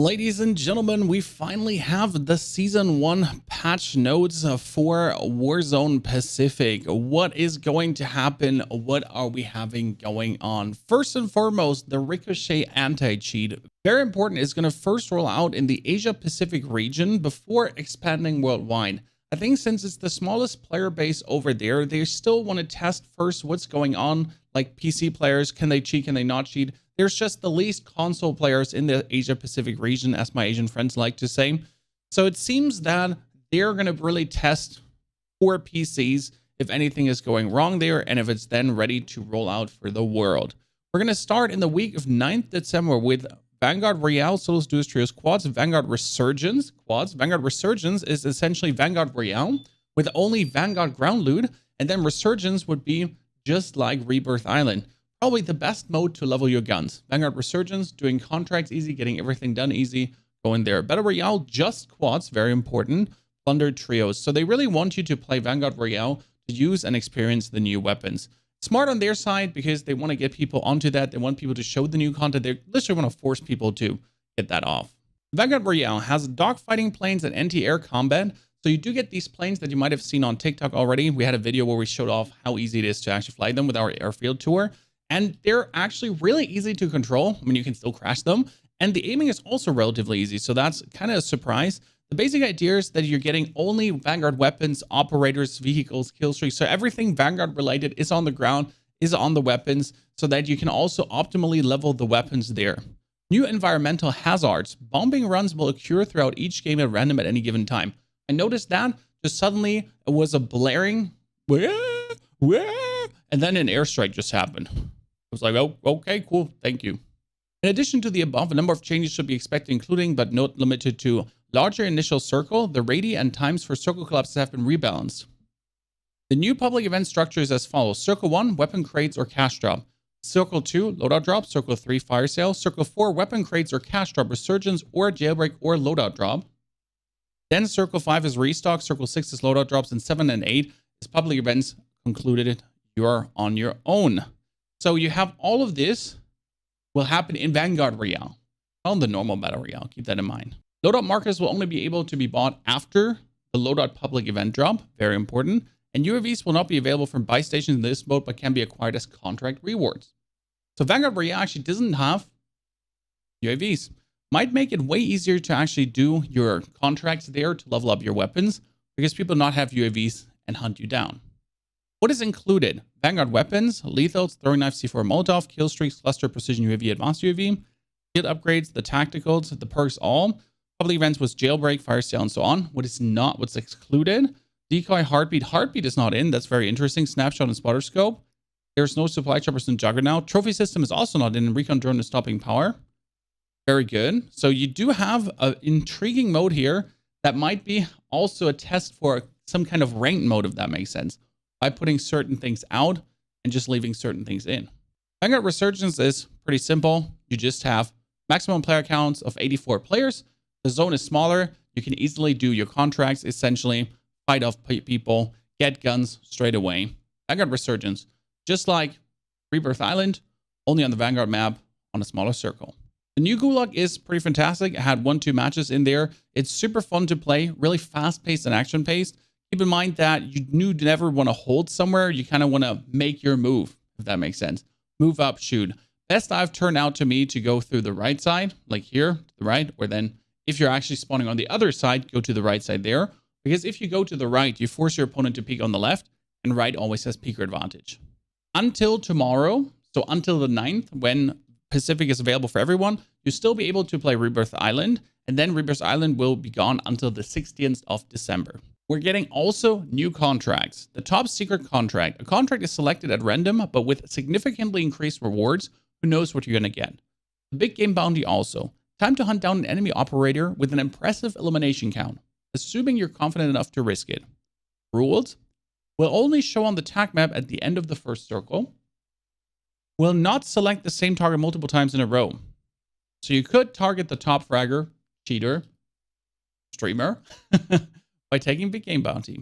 Ladies and gentlemen, we finally have the Season 1 patch notes for Warzone Pacific. What is going to happen? What are we having going on? First and foremost, the Ricochet anti-cheat, very important, is going to first roll out in the Asia Pacific region before expanding worldwide. I think since it's the smallest player base over there, they still want to test first what's going on, like PC players, can they cheat, can they not cheat? There's just the least console players in the Asia Pacific region, as my Asian friends like to say. So it seems that they're going to really test for PCs if anything is going wrong there, and if it's then ready to roll out for the world. We're going to start in the week of 9th December with Vanguard Royale, Solos, Duos, Trios, Quads, Vanguard Resurgence, Quads. Vanguard Resurgence is essentially Vanguard Royale with only Vanguard Ground Loot, and then Resurgence would be just like Rebirth Island. Probably the best mode to level your guns. Vanguard Resurgence, doing contracts easy, getting everything done easy, going there. Battle Royale, just Quads, very important. Plunder Trios. So they really want you to play Vanguard Royale to use and experience the new weapons. Smart on their side because they want to get people onto that. They want people to show the new content. They literally want to force people to get that off. Vanguard Royale has dogfighting planes and anti-air combat. So you do get these planes that you might have seen on TikTok already. We had a video where we showed off how easy it is to actually fly them with our airfield tour. And they're actually really easy to control. I mean, you can still crash them. And the aiming is also relatively easy. So that's kind of a surprise. The basic idea is that you're getting only Vanguard weapons, operators, vehicles, kill streaks. So everything Vanguard related is on the ground, is on the weapons, so that you can also optimally level the weapons there. New environmental hazards. Bombing runs will occur throughout each game at random at any given time. I noticed that just suddenly it was a blaring, and then an airstrike just happened. I was like, oh, okay, cool, thank you. In addition to the above, a number of changes should be expected, including but not limited to larger initial circle. The radii and times for circle collapses have been rebalanced. The new public event structure is as follows. Circle 1, weapon crates or cash drop. Circle 2, loadout drop. Circle 3, fire sale. Circle 4, weapon crates or cash drop, resurgence or jailbreak or loadout drop. Then Circle 5 is restock. Circle 6 is loadout drops. And 7 and 8 is public events concluded. You're on your own. So you have all of this will happen in Vanguard Royale, not on the normal Battle Royale. Keep that in mind. Loadout markers will only be able to be bought after the loadout public event drop. Very important. And UAVs will not be available from buy stations in this mode, but can be acquired as contract rewards. So Vanguard Royale actually doesn't have UAVs. Might make it way easier to actually do your contracts there to level up your weapons, because people not have UAVs and hunt you down. What is included? Vanguard weapons, lethals, throwing knife, C4 Molotov, kill streaks, cluster, precision UAV, advanced UAV, field upgrades, the tacticals, the perks, all. Public events was jailbreak, fire sale, and so on. What is not, what's excluded? Decoy, heartbeat. Heartbeat is not in. That's very interesting. Snapshot and spotter scope. There's no supply choppers in Juggernaut. Trophy system is also not in. Recon drone is stopping power. Very good. So you do have an intriguing mode here that might be also a test for some kind of ranked mode, if that makes sense, by putting certain things out and just leaving certain things in. Vanguard Resurgence is pretty simple. You just have maximum player counts of 84 players. The zone is smaller. You can easily do your contracts, essentially fight off people, get guns straight away. Vanguard Resurgence, just like Rebirth Island, only on the Vanguard map on a smaller circle. The new Gulag is pretty fantastic. I had 1-2 matches in there. It's super fun to play, really fast-paced and action-paced. Keep in mind that you never want to hold somewhere. You kind of want to make your move, if that makes sense. Move up, shoot. Best dive turned out to me to go through the right side, like here, to the right, or then if you're actually spawning on the other side, go to the right side there. Because if you go to the right, you force your opponent to peek on the left, and right always has peeker advantage. Until tomorrow, so until the 9th, when Pacific is available for everyone, you'll still be able to play Rebirth Island, and then Rebirth Island will be gone until the 16th of December. We're getting also new contracts. The top secret contract. A contract is selected at random, but with significantly increased rewards. Who knows what you're going to get? The big game bounty also. Time to hunt down an enemy operator with an impressive elimination count, assuming you're confident enough to risk it. Rules. Will only show on the tac map at the end of the first circle. Will not select the same target multiple times in a row. So you could target the top fragger, cheater, streamer, by taking big game bounty.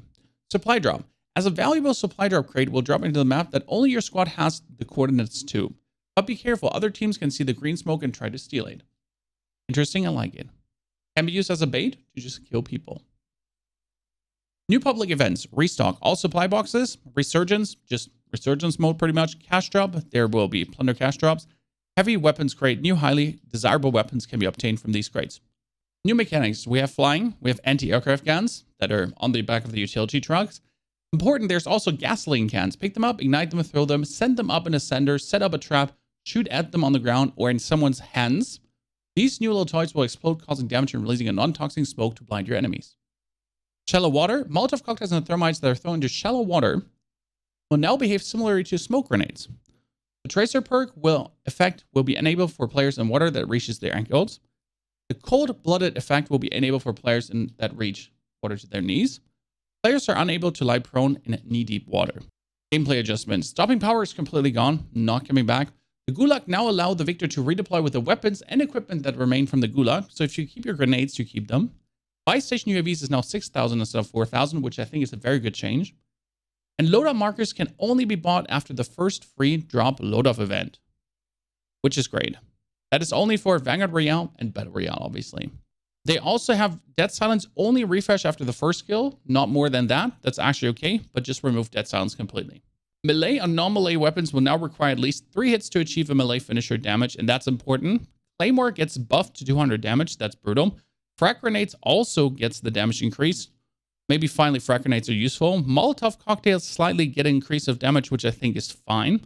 Supply drop. As a valuable supply drop crate will drop into the map that only your squad has the coordinates to. But be careful, other teams can see the green smoke and try to steal it. Interesting, I like it. Can be used as a bait to just kill people. New public events, restock all supply boxes, resurgence, just resurgence mode pretty much, cash drop, there will be plunder cash drops. Heavy weapons crate, new highly desirable weapons can be obtained from these crates. New mechanics, we have flying, we have anti-aircraft guns that are on the back of the utility trucks. Important, there's also gasoline cans. Pick them up, ignite them, throw them, send them up in a sender, set up a trap, shoot at them on the ground or in someone's hands. These new little toys will explode, causing damage and releasing a non-toxic smoke to blind your enemies. Shallow water, Molotov cocktails and thermites that are thrown into shallow water will now behave similarly to smoke grenades. The tracer perk will be enabled for players in water that reaches their ankles. The cold-blooded effect will be enabled for players that reach water to their knees. Players are unable to lie prone in knee-deep water. Gameplay adjustments. Stopping power is completely gone, not coming back. The Gulag now allow the victor to redeploy with the weapons and equipment that remain from the Gulag. So if you keep your grenades, you keep them. Buy station UAVs is now 6,000 instead of 4,000, which I think is a very good change. And loadout markers can only be bought after the first free drop loadout event, which is great. That is only for Vanguard Royale and Battle Royale, obviously. They also have Dead Silence only refresh after the first kill, not more than that. That's actually okay, but just remove Dead Silence completely. Melee and non-melee weapons will now require at least 3 hits to achieve a melee finisher damage, and that's important. Claymore gets buffed to 200 damage, that's brutal. Frag grenades also gets the damage increase. Maybe finally frag grenades are useful. Molotov cocktails slightly get an increase of damage, which I think is fine.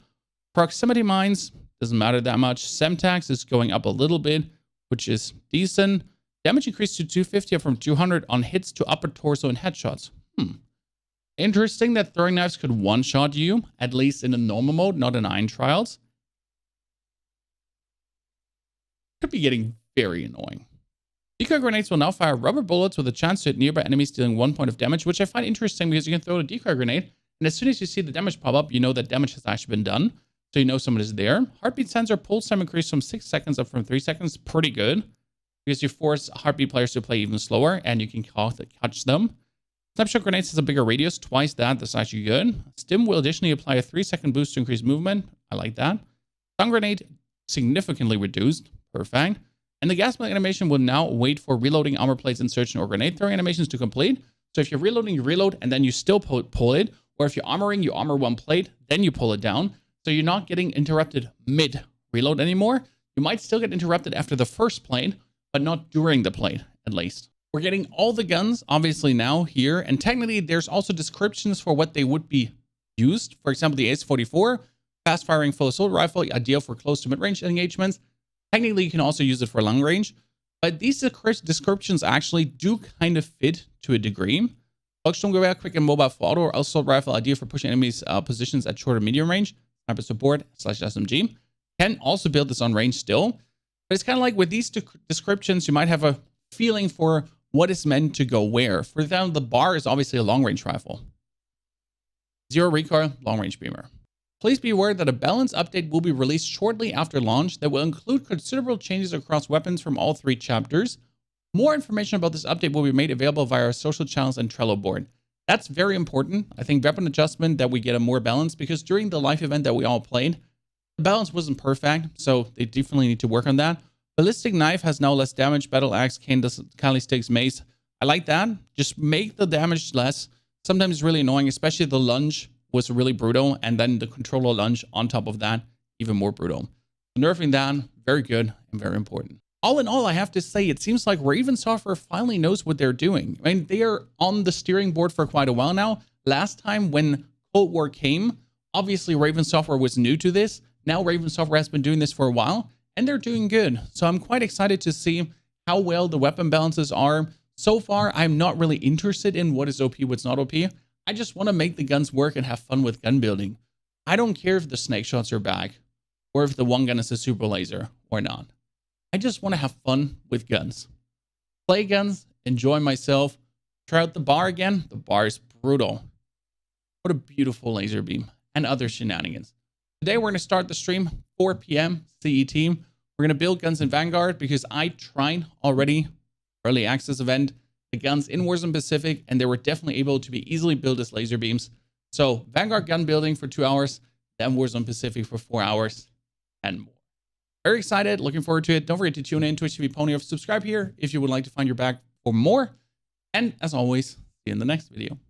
Proximity mines, doesn't matter that much. Semtax is going up a little bit, which is decent. Damage increased to 250 from 200 on hits to upper torso and headshots. Interesting that throwing knives could one-shot you, at least in a normal mode, not in Iron Trials. Could be getting very annoying. Decoy grenades will now fire rubber bullets with a chance to hit nearby enemies, dealing 1 point of damage, which I find interesting because you can throw a decoy grenade, and as soon as you see the damage pop up, you know that damage has actually been done, so you know someone is there. Heartbeat sensor pulse time increased from 6 seconds up from 3 seconds. Pretty good, because you force heartbeat players to play even slower, and you can catch them. Snapshot grenades has a bigger radius, twice that. That's actually good. Stim will additionally apply a 3-second boost to increase movement. I like that. Stun grenade significantly reduced. Perfect. And the gas mask animation will now wait for reloading armor plates, insertion, or grenade throwing animations to complete. So if you're reloading, you reload, and then you still pull it. Or if you're armoring, you armor one plate, then you pull it down. So you're not getting interrupted mid-reload anymore. You might still get interrupted after the first plate, but not during the plate, at least. We're getting all the guns, obviously, now here. And technically, there's also descriptions for what they would be used. For example, the AS-44, fast-firing full assault rifle, ideal for close to mid-range engagements. Technically, you can also use it for long range. But these descriptions actually do kind of fit to a degree. Volkssturmgewehr, quick and mobile for auto or assault rifle, ideal for pushing enemies' positions at short or medium range. Sniper support / SMG. Can also build this on range still. But it's kind of like with these descriptions, you might have a feeling for what is meant to go where. For example, the bar is obviously a long-range rifle. Zero recoil, long-range beamer. Please be aware that a balance update will be released shortly after launch that will include considerable changes across weapons from all 3 chapters. More information about this update will be made available via our social channels and Trello board. That's very important. I think weapon adjustment, that we get a more balance, because during the live event that we all played, the balance wasn't perfect, so they definitely need to work on that. Ballistic knife has now less damage. Battle axe, cane, Kali sticks, mace. I like that. Just make the damage less. Sometimes it's really annoying, especially the lunge was really brutal, and then the controller lunge on top of that, even more brutal. So nerfing that, very good and very important. All in all, I have to say, it seems like Raven Software finally knows what they're doing. I mean, they are on the steering board for quite a while now. Last time when Cold War came, obviously Raven Software was new to this. Now Raven Software has been doing this for a while, and they're doing good. So I'm quite excited to see how well the weapon balances are. So far, I'm not really interested in what is OP, what's not OP. I just want to make the guns work and have fun with gun building. I don't care if the snake shots are back, or if the one gun is a super laser or not. I just want to have fun with guns. Play guns, enjoy myself. Try out the bar again. The bar is brutal. What a beautiful laser beam and other shenanigans. Today we're going to start the stream 4 p.m. CET. We're going to build guns in Vanguard because I tried already early access event the guns in Warzone Pacific, and they were definitely able to be easily built as laser beams. So Vanguard gun building for 2 hours, then Warzone Pacific for 4 hours and more. Very excited, looking forward to it. Don't forget to tune in, Twitch TV Ponyhof. Subscribe here if you would like to find your back for more. And as always, see you in the next video.